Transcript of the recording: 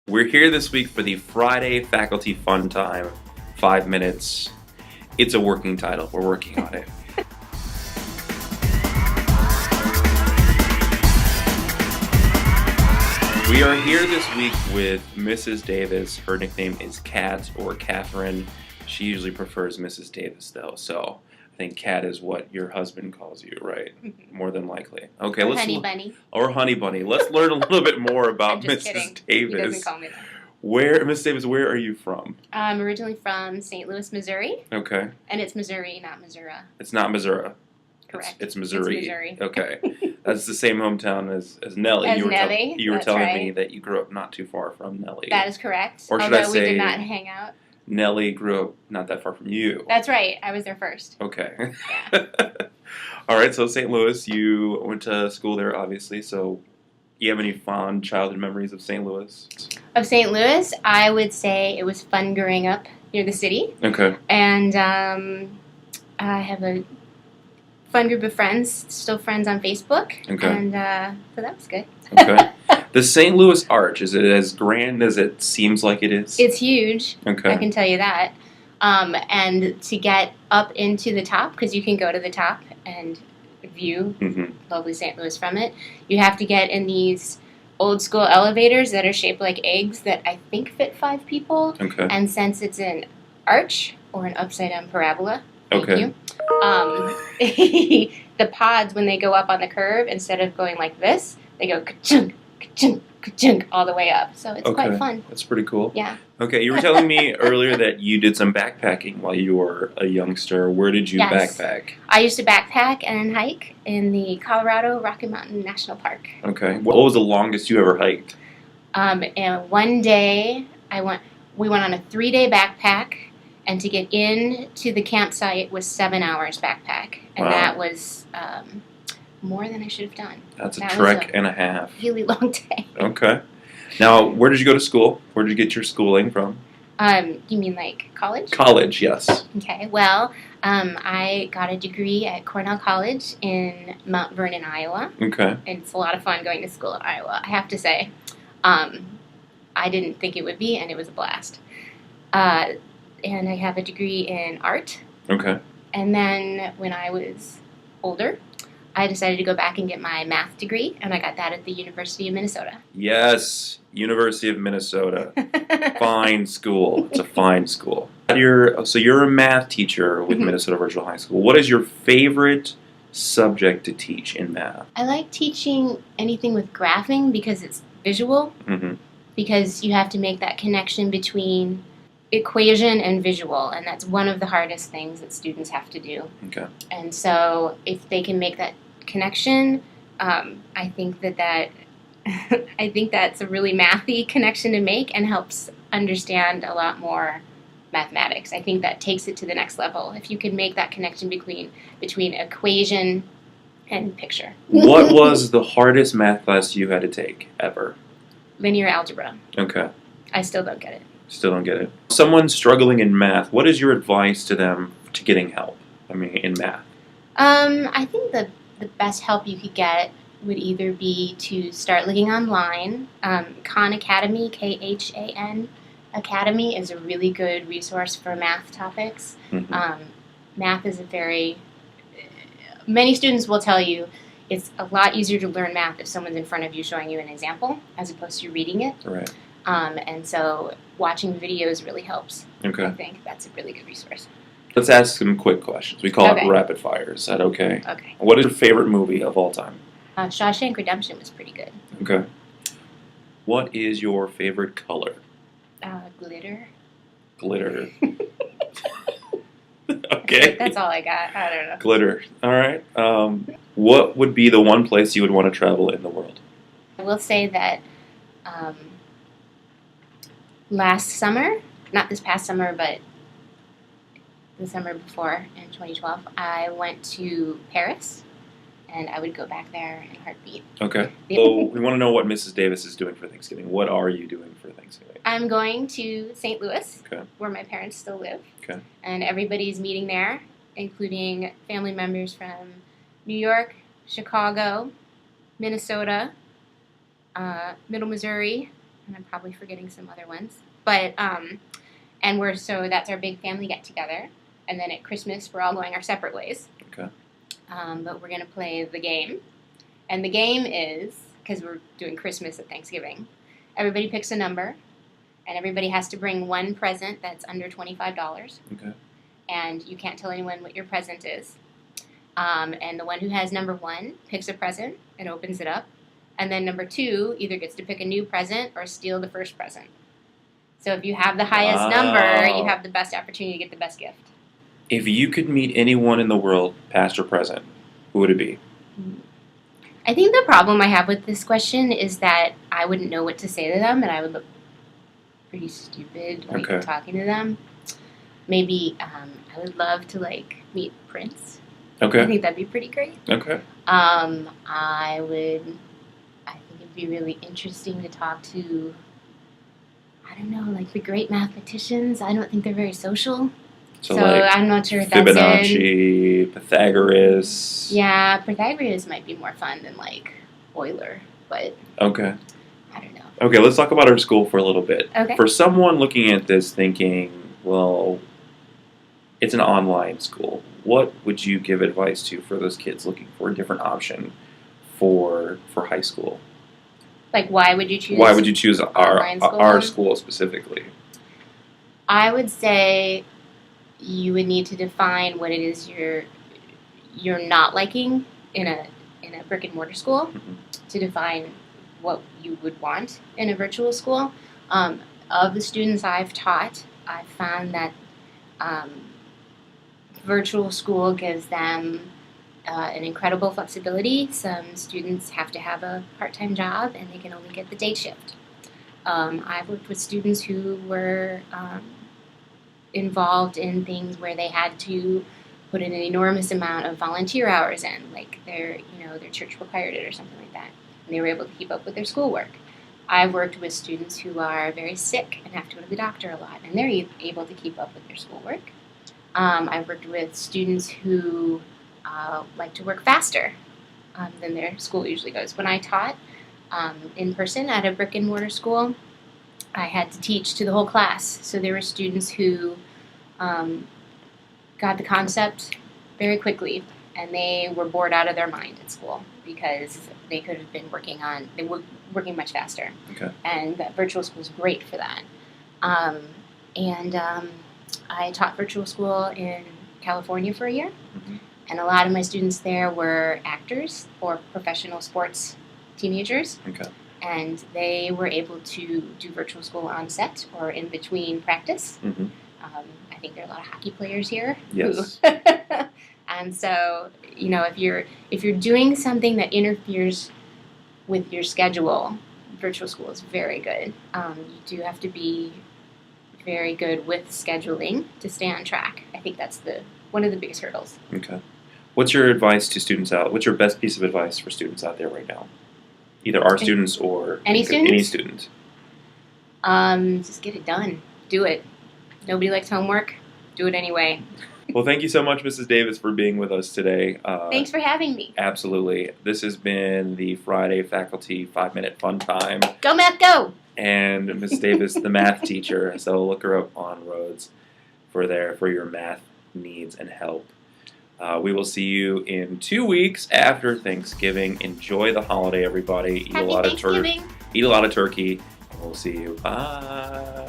We're here this week for the Friday Faculty Fun Time. 5 minutes. It's a working title. We're working on it. We are here this week with Mrs. Davis. Her nickname is Kat or Catherine. She usually prefers Mrs. Davis though, so I think Kat is what your husband calls you, right? More than likely. Okay, or Honey Bunny. Or Honey Bunny. Let's learn a little bit more about I'm just Mrs. kidding. Davis. He doesn't call me that. Mrs. Davis, where are you from? I'm originally from St. Louis, Missouri. Okay. And it's Missouri, not Missouri. It's not Missouri. Correct. It's Missouri. It's Missouri. Okay. That's the same hometown as Nellie. As You were Nellie, you were that's telling right. me that you grew up not too far from Nellie. That is correct. Or should Although I we say did not hang out. Nellie grew up not that far from you. That's right. I was there first. Okay. Yeah. All right, so St. Louis, you went to school there, obviously, so you have any fond childhood memories of St. Louis? Of St. Louis, I would say it was fun growing up near the city. Okay. And I have a fun group of friends, still friends on Facebook. Okay. And so that was good. Okay. The St. Louis Arch, is it as grand as it seems like it is? It's huge. Okay. I can tell you that. And to get up into the top, because you can go to the top and view lovely St. Louis from it, you have to get in these old school elevators that are shaped like eggs that I think fit 5 people. Okay. And since it's an arch or an upside down parabola, thank you. The pods, when they go up on the curve, instead of going like this, they go ka-chunk, ka-chunk, ka-chunk all the way up. So it's quite fun. That's pretty cool. Yeah. Okay, you were telling me earlier that you did some backpacking while you were a youngster. Where did you backpack? I used to backpack and hike in the Colorado Rocky Mountain National Park. Okay. What was the longest you ever hiked? And one day we went on a 3-day backpack, and to get into the campsite was 7 hours backpack. And that was more than I should have done. That's a trek and a half. Really long day. Okay. Now, where did you go to school? Where did you get your schooling from? You mean like college? College, yes. Okay, well, I got a degree at Cornell College in Mount Vernon, Iowa. Okay. And it's a lot of fun going to school in Iowa, I have to say. I didn't think it would be, and it was a blast. And I have a degree in art. Okay. And then when I was older, I decided to go back and get my math degree, and I got that at the University of Minnesota. Yes, University of Minnesota. Fine school. It's a fine school. You're a math teacher with Minnesota Virtual High School. What is your favorite subject to teach in math? I like teaching anything with graphing because it's visual, because you have to make that connection between equation and visual, and that's one of the hardest things that students have to do. Okay. And so if they can make that connection, I think that I think that's a really mathy connection to make and helps understand a lot more mathematics. I think that takes it to the next level if you can make that connection between equation and picture. What was the hardest math class you had to take ever? Linear algebra. Okay. I still don't get it. Still don't get it. Someone struggling in math, what is your advice to them to getting help? In math. I think the best help you could get would either be to start looking online. Khan Academy, Khan Academy, is a really good resource for math topics. Math is many students will tell you it's a lot easier to learn math if someone's in front of you showing you an example as opposed to reading it. Right. And so watching videos really helps. Okay. I think that's a really good resource. Let's ask some quick questions. We call it rapid fire. Is that okay? Okay. What is your favorite movie of all time? Shawshank Redemption was pretty good. Okay. What is your favorite color? Glitter. Glitter. Okay. That's all I got. I don't know. Glitter. All right. What would be the one place you would want to travel in the world? I will say that last summer, not this past summer, but the summer before in 2012, I went to Paris, and I would go back there in a heartbeat. Okay. So we want to know what Mrs. Davis is doing for Thanksgiving. What are you doing for Thanksgiving? I'm going to St. Louis, where my parents still live. Okay. And everybody's meeting there, including family members from New York, Chicago, Minnesota, Middle Missouri, and I'm probably forgetting some other ones. But and that's our big family get together, and then at Christmas we're all going our separate ways. Okay. But we're gonna play the game, and the game is, because we're doing Christmas at Thanksgiving, everybody picks a number, and everybody has to bring one present that's under $25. Okay. And you can't tell anyone what your present is. And the one who has number 1 picks a present and opens it up. And then number 2 either gets to pick a new present or steal the first present. So if you have the highest number, you have the best opportunity to get the best gift. If you could meet anyone in the world, past or present, who would it be? I think the problem I have with this question is that I wouldn't know what to say to them, and I would look pretty stupid talking to them. Maybe I would love to meet Prince. Okay. I think that'd be pretty great. Okay. I think it'd be really interesting to talk to, I don't know, the great mathematicians. I don't think they're very social. So I'm not sure if that's Fibonacci, Pythagoras. Yeah, Pythagoras might be more fun than Euler, but okay. I don't know. Okay, let's talk about our school for a little bit. Okay. For someone looking at this thinking, well, it's an online school, what would you give advice to for those kids looking for a different option for high school? Why would you choose? Why would you choose our school specifically? I would say you would need to define what it is you're not liking in a brick and mortar school, mm-hmm. to define what you would want in a virtual school. Of the students I've taught, I've found that virtual school gives them an incredible flexibility. Some students have to have a part-time job and they can only get the day shift. I've worked with students who were involved in things where they had to put in an enormous amount of volunteer hours in, their church required it or something like that, and they were able to keep up with their schoolwork. I've worked with students who are very sick and have to go to the doctor a lot, and they're able to keep up with their schoolwork. I've worked with students who like to work faster than their school usually goes. When I taught in person at a brick and mortar school, I had to teach to the whole class. So there were students who got the concept very quickly, and they were bored out of their mind at school because they could have been working much faster. Okay. And that virtual school is great for that. I taught virtual school in California for a year, mm-hmm. and a lot of my students there were actors or professional sports teenagers. Okay. And they were able to do virtual school on set or in between practice. Mm-hmm. I think there are a lot of hockey players here. Yes. And so, if you're doing something that interferes with your schedule, virtual school is very good. You do have to be very good with scheduling to stay on track. I think that's one of the biggest hurdles. Okay. What's your advice to students what's your best piece of advice for students out there right now? Either our students or any student. Just get it done. Do it. Nobody likes homework. Do it anyway. Well, thank you so much, Mrs. Davis, for being with us today. Thanks for having me. Absolutely. This has been the Friday Faculty 5-Minute Fun Time. Go Math, go! And Mrs. Davis, the math teacher. So look her up on Rhodes for your math needs and help. We will see you in 2 weeks after Thanksgiving. Enjoy the holiday, everybody. Eat a lot of turkey. And we'll see you. Bye.